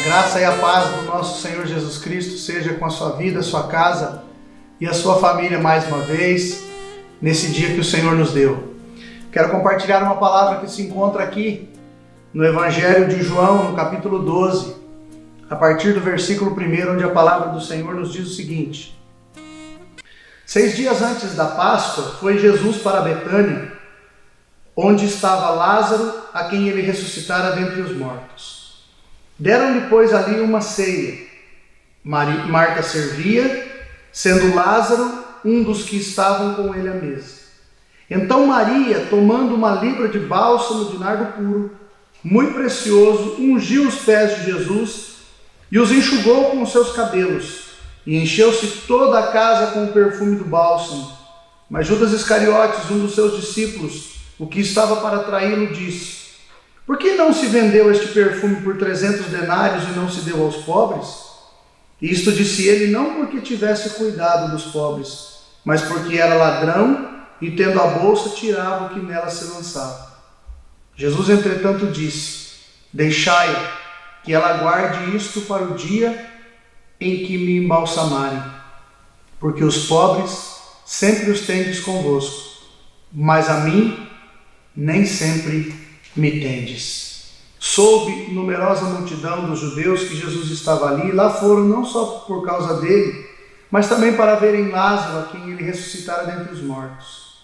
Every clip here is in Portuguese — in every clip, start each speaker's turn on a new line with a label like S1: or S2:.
S1: A graça e a paz do nosso Senhor Jesus Cristo seja com a sua vida, a sua casa e a sua família mais uma vez, nesse dia que o Senhor nos deu. Quero compartilhar uma palavra que se encontra aqui no Evangelho de João, no capítulo 12, a partir do versículo 1, onde a palavra do Senhor nos diz o seguinte: 6 dias antes da Páscoa, foi Jesus para Betânia, onde estava Lázaro, a quem ele ressuscitara dentre os mortos. Deram-lhe, pois, ali uma ceia. Marta servia, sendo Lázaro um dos que estavam com ele à mesa. Então Maria, tomando uma libra de bálsamo de nardo puro, muito precioso, ungiu os pés de Jesus e os enxugou com os seus cabelos, e encheu-se toda a casa com o perfume do bálsamo. Mas Judas Iscariotes, um dos seus discípulos, o que estava para traí-lo, disse: por que não se vendeu este perfume por 300 denários e não se deu aos pobres? Isto disse ele não porque tivesse cuidado dos pobres, mas porque era ladrão e, tendo a bolsa, tirava o que nela se lançava. Jesus, entretanto, disse: deixai-a, que ela guarde isto para o dia em que me embalsamarem, porque os pobres sempre os tendes convosco, mas a mim nem sempre me tendes. Soube numerosa multidão dos judeus que Jesus estava ali, e lá foram não só por causa dele, mas também para verem Lázaro, a quem ele ressuscitara dentre os mortos.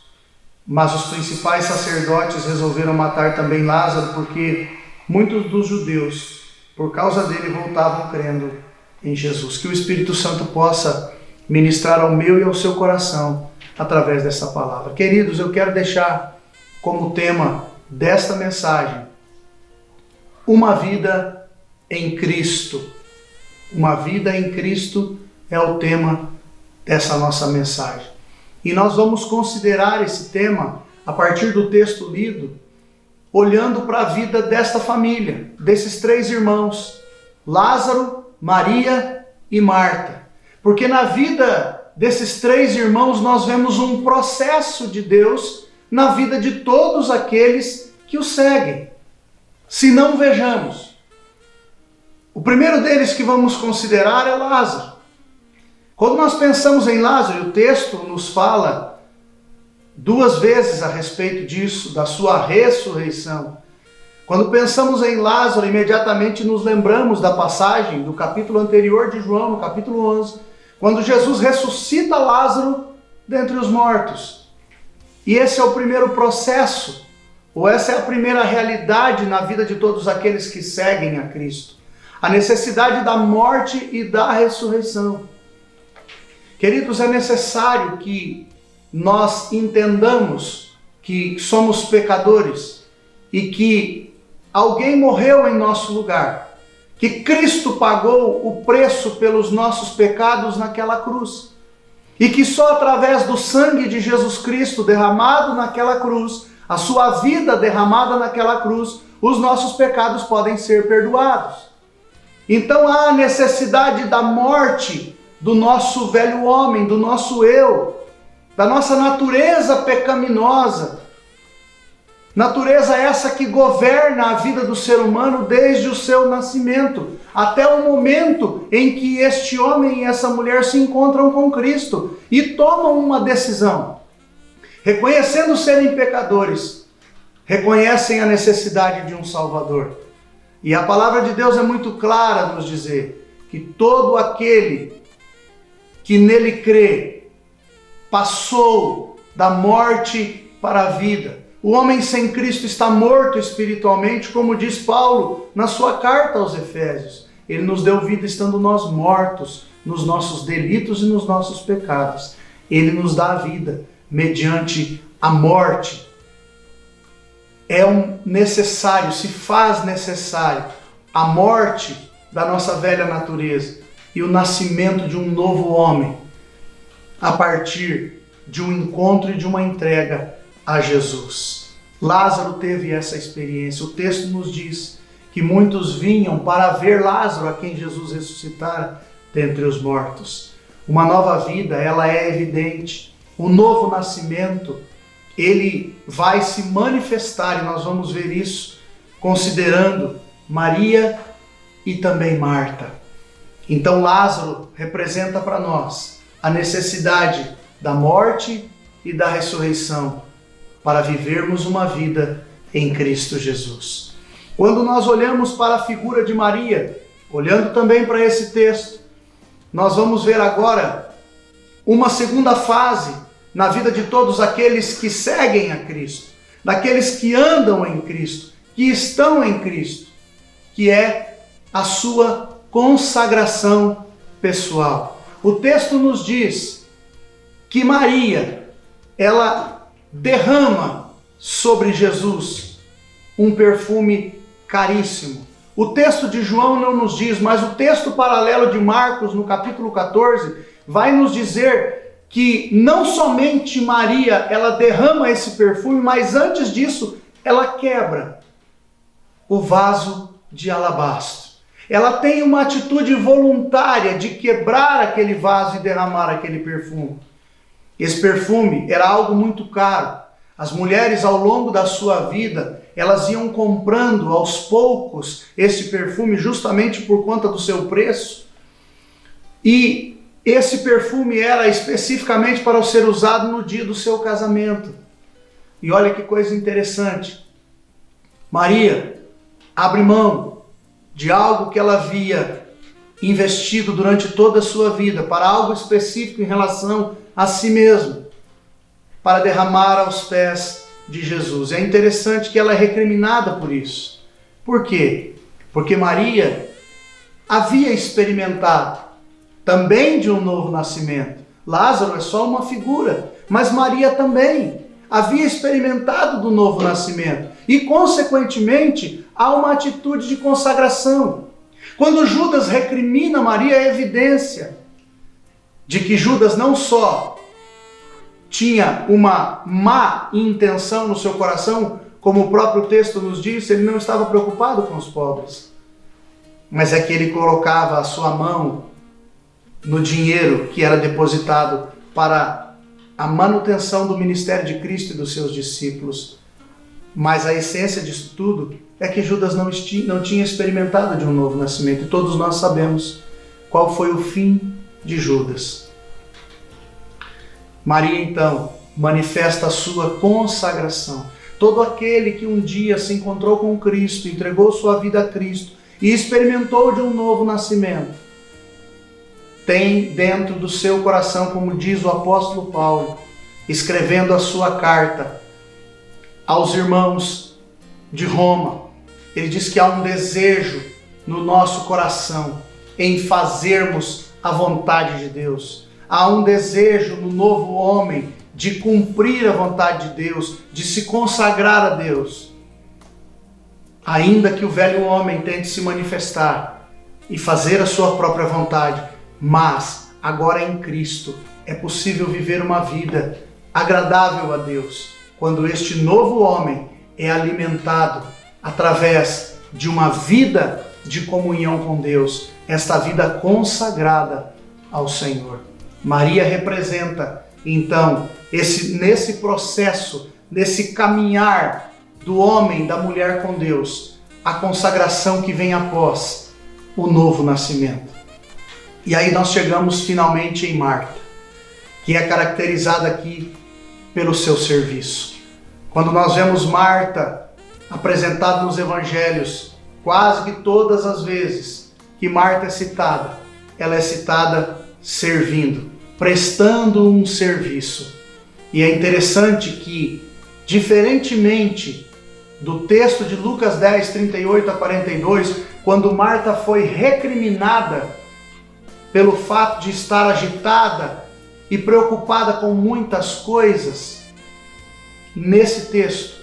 S1: Mas os principais sacerdotes resolveram matar também Lázaro, porque muitos dos judeus, por causa dele, voltavam crendo em Jesus. Que o Espírito Santo possa ministrar ao meu e ao seu coração através dessa palavra. Queridos, eu quero deixar como tema desta mensagem uma vida em Cristo. Uma vida em Cristo é o tema dessa nossa mensagem. E nós vamos considerar esse tema a partir do texto lido, olhando para a vida desta família, desses 3 irmãos, Lázaro, Maria e Marta. Porque na vida desses 3 irmãos nós vemos um processo de Deus na vida de todos aqueles que o seguem. Se não, vejamos. O primeiro deles que vamos considerar é Lázaro. Quando nós pensamos em Lázaro, o texto nos fala 2 vezes a respeito disso, da sua ressurreição. Quando pensamos em Lázaro, imediatamente nos lembramos da passagem do capítulo anterior de João, no capítulo 11, quando Jesus ressuscita Lázaro dentre os mortos. E esse é o primeiro processo, ou essa é a primeira realidade na vida de todos aqueles que seguem a Cristo. A necessidade da morte e da ressurreição. Queridos, é necessário que nós entendamos que somos pecadores e que alguém morreu em nosso lugar, que Cristo pagou o preço pelos nossos pecados naquela cruz. E que só através do sangue de Jesus Cristo derramado naquela cruz, a sua vida derramada naquela cruz, os nossos pecados podem ser perdoados. Então há a necessidade da morte do nosso velho homem, do nosso eu, da nossa natureza pecaminosa. Natureza essa que governa a vida do ser humano desde o seu nascimento, até o momento em que este homem e essa mulher se encontram com Cristo e tomam uma decisão. Reconhecendo serem pecadores, reconhecem a necessidade de um Salvador. E a palavra de Deus é muito clara a nos dizer que todo aquele que nele crê passou da morte para a vida. O homem sem Cristo está morto espiritualmente, como diz Paulo na sua carta aos Efésios. Ele nos deu vida estando nós mortos nos nossos delitos e nos nossos pecados. Ele nos dá a vida mediante a morte. É necessário, se faz necessário a morte da nossa velha natureza e o nascimento de um novo homem a partir de um encontro e de uma entrega a Jesus. Lázaro teve essa experiência. O texto nos diz que muitos vinham para ver Lázaro, a quem Jesus ressuscitara dentre os mortos. Uma nova vida, ela é evidente. O novo nascimento, ele vai se manifestar, e nós vamos ver isso considerando Maria e também Marta. Então Lázaro representa para nós a necessidade da morte e da ressurreição para vivermos uma vida em Cristo Jesus. Quando nós olhamos para a figura de Maria, olhando também para esse texto, nós vamos ver agora uma segunda fase na vida de todos aqueles que seguem a Cristo, daqueles que andam em Cristo, que estão em Cristo, que é a sua consagração pessoal. O texto nos diz que Maria, ela derrama sobre Jesus um perfume caríssimo. O texto de João não nos diz, mas o texto paralelo de Marcos, no capítulo 14, vai nos dizer que não somente Maria, ela derrama esse perfume, mas antes disso, ela quebra o vaso de alabastro. Ela tem uma atitude voluntária de quebrar aquele vaso e derramar aquele perfume. Esse perfume era algo muito caro. As mulheres, ao longo da sua vida, elas iam comprando aos poucos esse perfume justamente por conta do seu preço. E esse perfume era especificamente para ser usado no dia do seu casamento. E olha que coisa interessante. Maria abre mão de algo que ela havia investido durante toda a sua vida para algo específico em relação a si mesma, para derramar aos pés de Jesus. É interessante que ela é recriminada por isso. Por quê? Porque Maria havia experimentado também de um novo nascimento. Lázaro é só uma figura, mas Maria também havia experimentado do novo nascimento. E, consequentemente, há uma atitude de consagração. Quando Judas recrimina Maria, é evidência de que Judas não só tinha uma má intenção no seu coração, como o próprio texto nos diz, ele não estava preocupado com os pobres, mas é que ele colocava a sua mão no dinheiro que era depositado para a manutenção do ministério de Cristo e dos seus discípulos. Mas a essência disso tudo é que Judas não tinha experimentado de um novo nascimento, e todos nós sabemos qual foi o fim de Judas. Maria, então, manifesta a sua consagração. Todo aquele que um dia se encontrou com Cristo, entregou sua vida a Cristo e experimentou de um novo nascimento, tem dentro do seu coração, como diz o apóstolo Paulo, escrevendo a sua carta aos irmãos de Roma, ele diz que há um desejo no nosso coração em fazermos a vontade de Deus. Há um desejo no novo homem de cumprir a vontade de Deus, de se consagrar a Deus. Ainda que o velho homem tente se manifestar e fazer a sua própria vontade, mas agora em Cristo é possível viver uma vida agradável a Deus, quando este novo homem é alimentado através de uma vida de comunhão com Deus, esta vida consagrada ao Senhor. Maria representa, então, nesse processo, nesse caminhar do homem, da mulher com Deus, a consagração que vem após o novo nascimento. E aí nós chegamos finalmente em Marta, que é caracterizada aqui pelo seu serviço. Quando nós vemos Marta apresentada nos evangelhos, quase que todas as vezes que Marta é citada, ela é citada servindo, prestando um serviço. E é interessante que, diferentemente do texto de Lucas 10, 38 a 42, quando Marta foi recriminada pelo fato de estar agitada e preocupada com muitas coisas, nesse texto,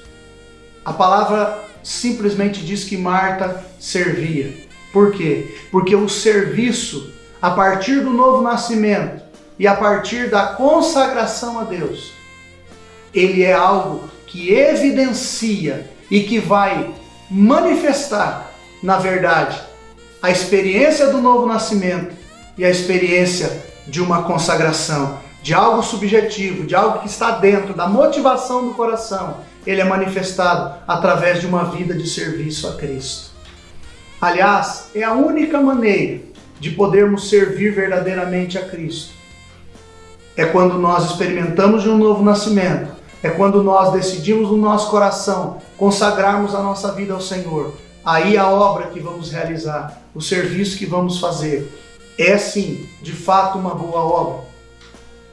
S1: a palavra simplesmente diz que Marta servia. Por quê? Porque o serviço, a partir do novo nascimento e a partir da consagração a Deus, ele é algo que evidencia e que vai manifestar, na verdade, a experiência do novo nascimento e a experiência de uma consagração, de algo subjetivo, de algo que está dentro da motivação do coração. Ele é manifestado através de uma vida de serviço a Cristo. Aliás, é a única maneira de podermos servir verdadeiramente a Cristo. É quando nós experimentamos de um novo nascimento, é quando nós decidimos no nosso coração consagrarmos a nossa vida ao Senhor. Aí a obra que vamos realizar, o serviço que vamos fazer, é sim, de fato, uma boa obra.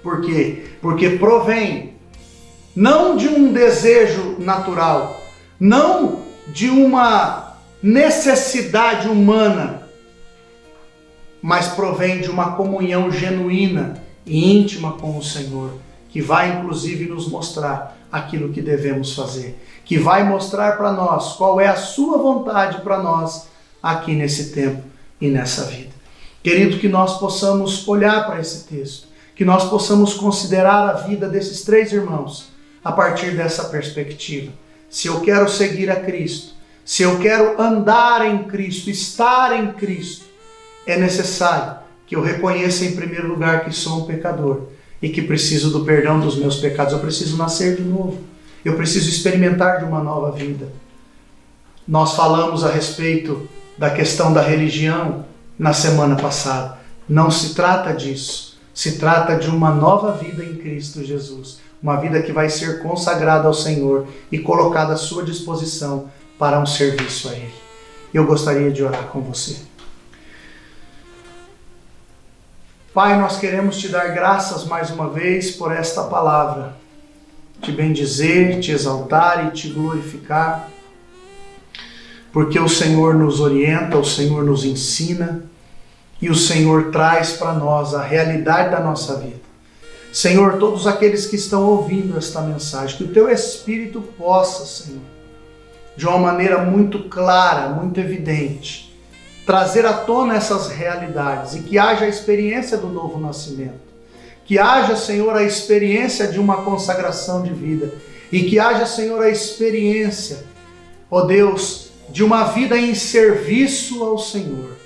S1: Por quê? Porque provém não de um desejo natural, não de uma necessidade humana, mas provém de uma comunhão genuína e íntima com o Senhor, que vai inclusive nos mostrar aquilo que devemos fazer, que vai mostrar para nós qual é a sua vontade para nós aqui nesse tempo e nessa vida. Querido, que nós possamos olhar para esse texto, que nós possamos considerar a vida desses 3 irmãos a partir dessa perspectiva. Se eu quero seguir a Cristo, se eu quero andar em Cristo, estar em Cristo, é necessário que eu reconheça em primeiro lugar que sou um pecador e que preciso do perdão dos meus pecados. Eu preciso nascer de novo. Eu preciso experimentar de uma nova vida. Nós falamos a respeito da questão da religião na semana passada. Não se trata disso. Se trata de uma nova vida em Cristo Jesus. Uma vida que vai ser consagrada ao Senhor e colocada à sua disposição para um serviço a Ele. Eu gostaria de orar com você. Pai, nós queremos te dar graças mais uma vez por esta palavra. Te bendizer, te exaltar e te glorificar. Porque o Senhor nos orienta, o Senhor nos ensina e o Senhor traz para nós a realidade da nossa vida. Senhor, todos aqueles que estão ouvindo esta mensagem, que o Teu Espírito possa, Senhor, de uma maneira muito clara, muito evidente, trazer à tona essas realidades e que haja a experiência do novo nascimento, que haja, Senhor, a experiência de uma consagração de vida e que haja, Senhor, a experiência, ó Deus, de uma vida em serviço ao Senhor.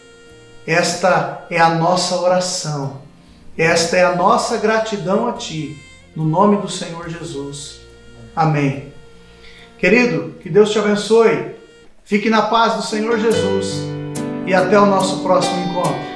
S1: Esta é a nossa oração, esta é a nossa gratidão a Ti, no nome do Senhor Jesus. Amém. Querido, que Deus te abençoe, fique na paz do Senhor Jesus e até o nosso próximo encontro.